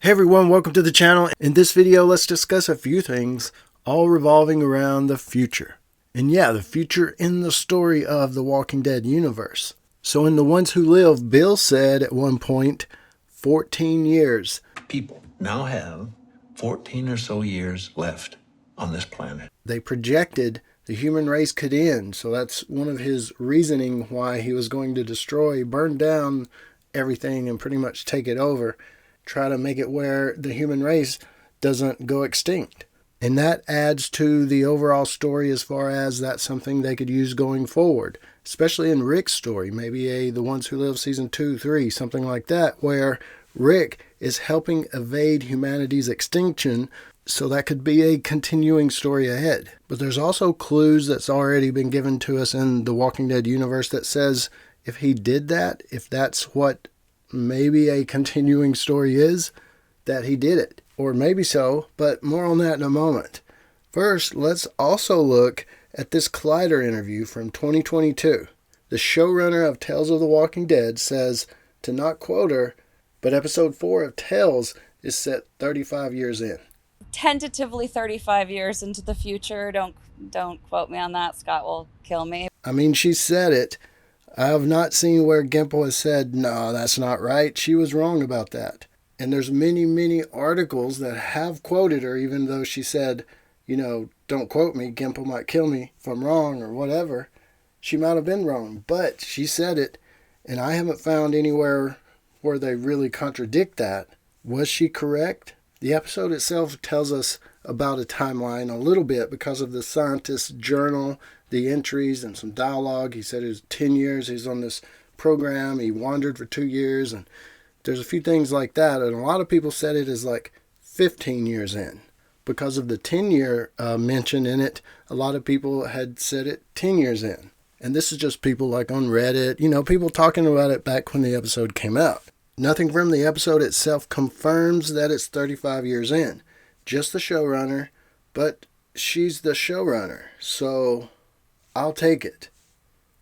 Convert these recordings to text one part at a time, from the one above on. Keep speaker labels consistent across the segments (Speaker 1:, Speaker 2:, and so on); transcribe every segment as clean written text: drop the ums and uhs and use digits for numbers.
Speaker 1: Hey everyone, welcome to the channel. In this video, let's discuss a few things, all revolving around the future. And yeah, the future in the story of the Walking Dead universe. So in The Ones Who Live, Bill said at one point, 14 years.
Speaker 2: People now have 14 or so years left on this planet.
Speaker 1: They projected the human race could end. So that's one of his reasoning why he was going to destroy, burn down everything and pretty much take it over. Try to make it where the human race doesn't go extinct. And that adds to the overall story as far as that's something they could use going forward, especially in Rick's story, maybe The Ones Who Live season 2, 3, something like that, where Rick is helping evade humanity's extinction, so that could be a continuing story ahead. But there's also clues that's already been given to us in the Walking Dead universe that says if he did that, if that's what maybe a continuing story is, that he did it. Or maybe so, but more on that in a moment. First, let's also look at this Collider interview from 2022. The showrunner of Tales of the Walking Dead says, to not quote her, but episode 4 of Tales is set 35 years in.
Speaker 3: Tentatively 35 years into the future. Don't quote me on that. Scott will kill me.
Speaker 1: I mean, she said it. I have not seen where Gimple has said, no, that's not right. She was wrong about that. And there's many articles that have quoted her, even though she said, don't quote me, Gimple might kill me if I'm wrong or whatever. She might have been wrong, but she said it, and I haven't found anywhere where they really contradict that. Was she correct? The episode itself tells us about a timeline a little bit because of the scientist's journal, the entries, and some dialogue. He said it was 10 years he's on this program. He wandered for 2 years, and there's a few things like that. And a lot of people said it is like 15 years in. Because of the 10-year mention in it, a lot of people had said it 10 years in. And this is just people like on Reddit, people talking about it back when the episode came out. Nothing from the episode itself confirms that it's 35 years in. Just the showrunner, but she's the showrunner, so I'll take it.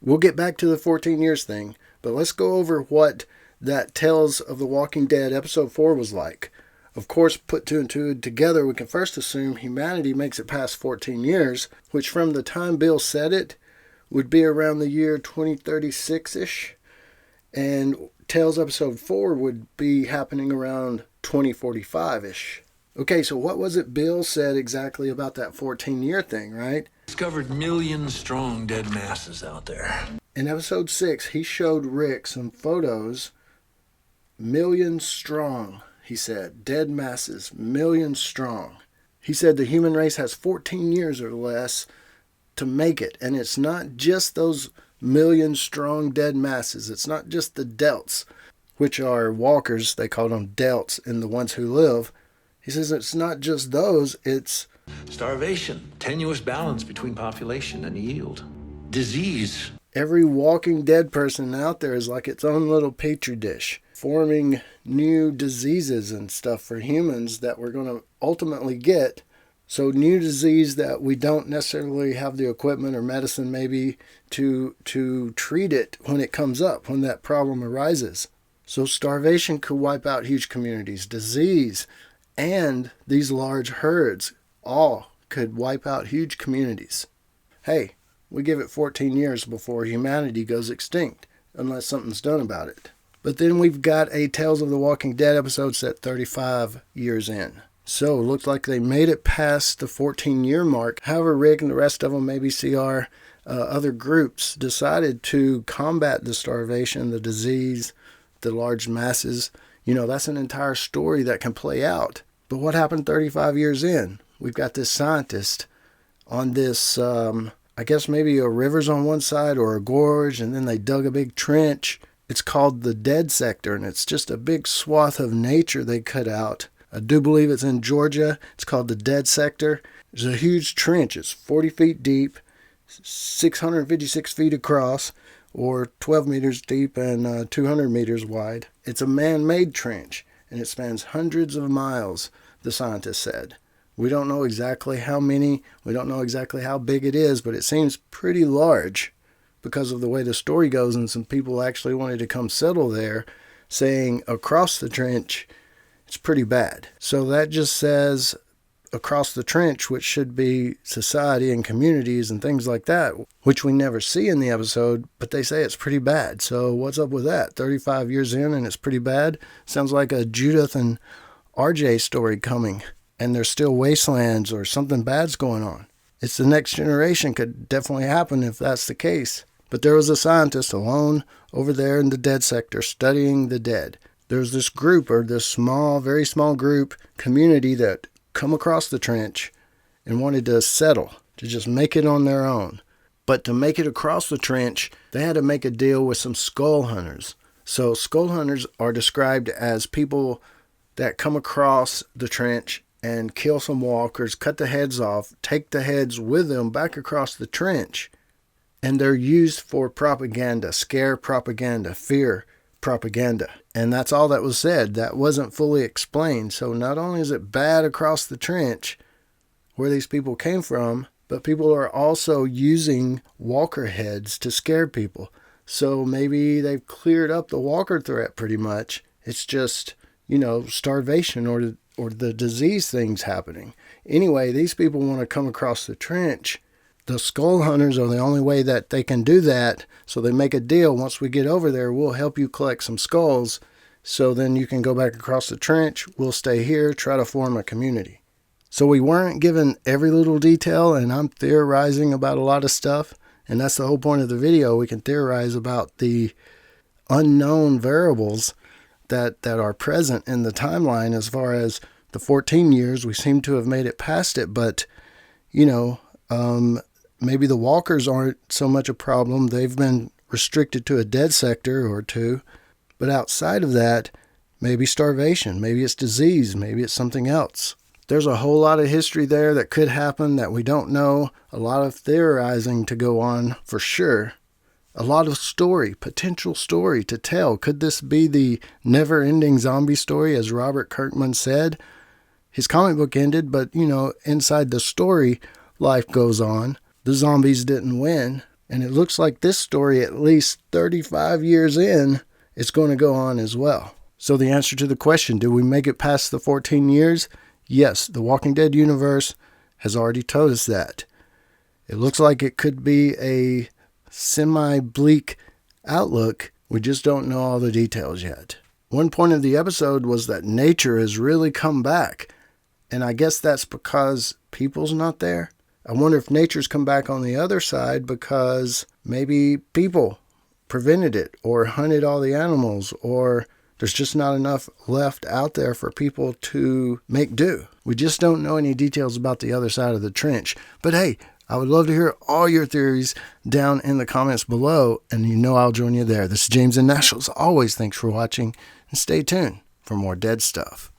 Speaker 1: We'll get back to the 14 years thing, but let's go over what that Tales of the Walking Dead episode 4 was like. Of course, put two and two together, we can first assume humanity makes it past 14 years, which from the time Bill said it would be around the year 2036-ish, and Tales episode 4 would be happening around 2045-ish. Okay, so what was it Bill said exactly about that 14-year thing, right?
Speaker 2: Discovered million-strong dead masses out there.
Speaker 1: In episode 6, he showed Rick some photos. Million strong, he said. Dead masses, million strong. He said the human race has 14 years or less to make it. And it's not just those million strong dead masses. It's not just the delts, which are walkers. They call them delts in The Ones Who Live. He says it's not just those, it's
Speaker 2: starvation, tenuous balance between population and yield, disease.
Speaker 1: Every Walking Dead person out there is like its own little petri dish, forming new diseases and stuff for humans that we're going to ultimately get. So new disease that we don't necessarily have the equipment or medicine maybe to treat it when it comes up, when that problem arises. So starvation could wipe out huge communities. Disease and these large herds all could wipe out huge communities. Hey, we give it 14 years before humanity goes extinct, unless something's done about it. But then we've got a Tales of the Walking Dead episode set 35 years in. So it looks like they made it past the 14-year mark. However, Rick and the rest of them, maybe CR, other groups, decided to combat the starvation, the disease, the large masses. That's an entire story that can play out. But what happened 35 years in? We've got this scientist on this, I guess maybe a river's on one side or a gorge, and then they dug a big trench. It's called the Dead Sector, and it's just a big swath of nature they cut out. I do believe it's in Georgia. It's called the Dead Sector. There's a huge trench. It's 40 feet deep, 656 feet across, or 12 meters deep and 200 meters wide. It's a man-made trench, and it spans hundreds of miles, the scientist said. We don't know exactly how many, we don't know exactly how big it is, but it seems pretty large because of the way the story goes, and some people actually wanted to come settle there, saying across the trench it's pretty bad. So that just says across the trench, which should be society and communities and things like that, which we never see in the episode, but they say it's pretty bad. So what's up with that? 35 years in and it's pretty bad? Sounds like a Judith and RJ story coming, and there's still wastelands or something bad's going on. It's the next generation, could definitely happen if that's the case. But there was a scientist alone over there in the dead sector studying the dead. There's this group, or this small, very small group, community that come across the trench and wanted to settle, to just make it on their own. But to make it across the trench, they had to make a deal with some skull hunters. So skull hunters are described as people that come across the trench and kill some walkers, cut the heads off, take the heads with them back across the trench. And they're used for propaganda, scare propaganda, fear propaganda. And that's all that was said. That wasn't fully explained. So not only is it bad across the trench where these people came from, but people are also using walker heads to scare people. So maybe they've cleared up the walker threat pretty much. It's just, starvation or the disease things happening. Anyway, these people want to come across the trench. The skull hunters are the only way that they can do that. So they make a deal. Once we get over there, we'll help you collect some skulls. So then you can go back across the trench. We'll stay here, try to form a community. So we weren't given every little detail, and I'm theorizing about a lot of stuff. And that's the whole point of the video. We can theorize about the unknown variables that are present in the timeline. As far as the 14 years, we seem to have made it past it. But, maybe the walkers aren't so much a problem. They've been restricted to a dead sector or two. But outside of that, maybe starvation, maybe it's disease, maybe it's something else. There's a whole lot of history there that could happen that we don't know. A lot of theorizing to go on for sure. A lot of story, potential story to tell. Could this be the never-ending zombie story, as Robert Kirkman said? His comic book ended, but, inside the story, life goes on. The zombies didn't win, and it looks like this story, at least 35 years in, is going to go on as well. So the answer to the question, did we make it past the 14 years? Yes, the Walking Dead universe has already told us that. It looks like it could be a semi-bleak outlook. We just don't know all the details yet. One point of the episode was that nature has really come back, and I guess that's because people's not there. I wonder if nature's come back on the other side because maybe people prevented it or hunted all the animals, or there's just not enough left out there for people to make do. We just don't know any details about the other side of the trench. But hey, I would love to hear all your theories down in the comments below, and I'll join you there. This is James in Nashville. As always, thanks for watching, and stay tuned for more dead stuff.